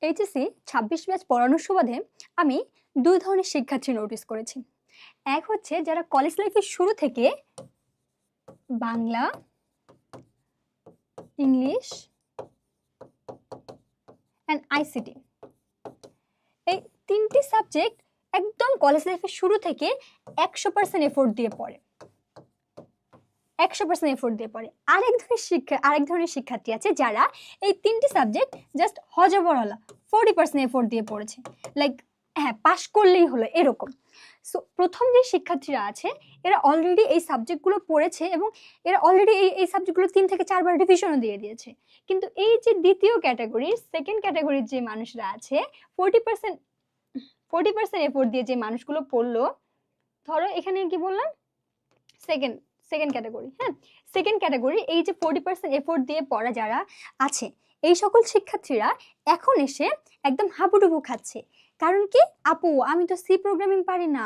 HSC ২৬ batch পড়ানোর সুবাদে আমি দুই ধরনের শিক্ষার্থী নোটিস করেছি। এক হচ্ছে যারা কলেজ লাইফের শুরু থেকে বাংলা, ইংলিশ অ্যান্ড আইসিটি এই তিনটি সাবজেক্ট একদম কলেজ লাইফের শুরু থেকে ১০০% এফোর্ট দিয়ে পড়ে। ১০০% এফোর্ট দিয়ে পড়ে। আরেক ধরনের শিক্ষার্থী আছে যারা এই তিনটি সাবজেক্ট জাস্ট হজবরলা 40% এফোর্ট দিয়ে পড়েছে, লাইক হ্যাঁ পাশ করলেই হলো এরকম। সো প্রথম যে শিক্ষার্থীরা আছে এরা অলরেডি এই সাবজেক্টগুলো পড়েছে এবং এরা অলরেডি এই সাবজেক্টগুলো ৩ থেকে ৪ বার রিভিশনও দিয়ে দিয়েছে। কিন্তু এই যে দ্বিতীয় ক্যাটাগরির সেকেন্ড ক্যাটাগরির যে মানুষরা আছে 40% এফোর্ট দিয়ে যে মানুষগুলো পড়লো, ধরো এখানে কি বললাম সেকেন্ড ক্যাটাগরি, হ্যাঁ সেকেন্ড ক্যাটাগরি, এই যে 40% এফোর্ট দিয়ে পড়া যারা আছে এই সকল শিক্ষার্থীরা এখন এসে একদম হাবুডুবু খাচ্ছে। কারণ কি, আপু আমি তো সি প্রোগ্রামিং পারি না,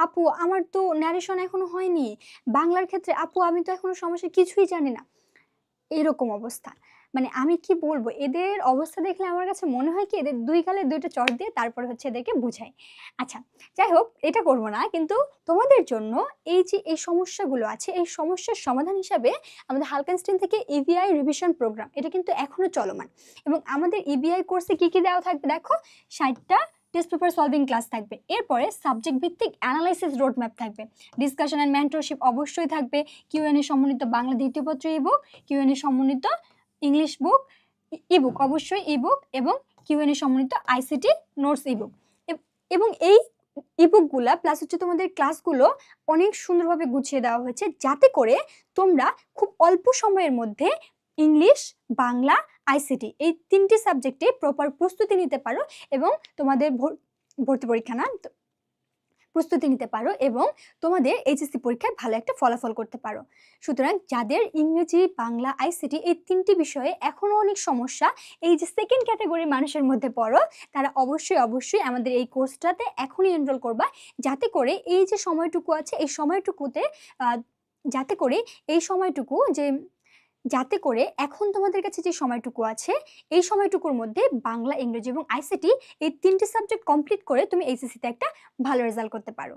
আপু আমার তো ন্যারেশন এখনো হয়নি, বাংলার ক্ষেত্রে আপু আমি তো এখনো সমস্যা কিছুই জানি না, এরকম অবস্থা। মানে আমি কি বলবো, এদের অবস্থা দেখলে আমার কাছে মনে হয় কি এদের দুই গালে দুইটা চড় দিয়ে তারপরে হচ্ছে এদেরকে বুঝাই। আচ্ছা যাই হোক, এটা করব না, কিন্তু তোমাদের জন্য এই যে এই সমস্যাগুলো আছে এই সমস্যার সমাধান হিসাবে আমাদের হালকেনস্টাইন থেকে ইভিআই রিভিশন প্রোগ্রাম এটা কিন্তু এখনো চলমান। এবং আমাদের ইভিআই কোর্সে কি কি দেওয়া থাকবে দেখো, 60টা টেস্ট পেপার সলভিং ক্লাস থাকবে, এরপরে সাবজেক্ট ভিত্তিক অ্যানালাইসিস রোড ম্যাপ থাকবে, ডিসকাশন অ্যান্ড মেন্টরশিপ অবশ্যই থাকবে, কিউএনএ সমন্বিত বাংলা দ্বিতীয় পত্র ইবুক, কিউএনএ সমন্বিত ইংলিশ বুক ইবুক অবশ্যই ইবুক, এবং কিউএনএ সমন্বিত আইসিটি নোটস ইবুক। এবং এই ইবুকগুলা প্লাস হচ্ছে তোমাদের ক্লাসগুলো অনেক সুন্দরভাবে গুছিয়ে দেওয়া হয়েছে যাতে করে তোমরা খুব অল্প সময়ের মধ্যে ইংলিশ, বাংলা, আইসিটি এই তিনটি সাবজেক্টে প্রপার প্রস্তুতি নিতে পারো এবং তোমাদের ভর্তি পরীক্ষা না প্রস্তুতি নিতে পারো এবং তোমাদের এইচএসসি পরীক্ষায় ভালো একটা ফলাফল করতে পারো। সুতরাং যাদের ইংরেজি, বাংলা, আইসিটি এই তিনটি বিষয়ে এখনও অনেক সমস্যা, এই যে সেকেন্ড ক্যাটাগরির মানুষের মধ্যে পড়ো, তারা অবশ্যই আমাদের এই কোর্সটাতে এখনই এনরোল করবা, যাতে করে এই যে সময়টুকু আছে এই সময়টুকুতে যাতে করে এখন তোমাদের কাছে যে সময়টুকু আছে এই সময়টুকুর মধ্যে বাংলা, ইংরেজি এবং আইসিটি এই তিনটি সাবজেক্ট কমপ্লিট করে তুমি এইচএসসিতে একটা ভালো রেজাল্ট করতে পারো।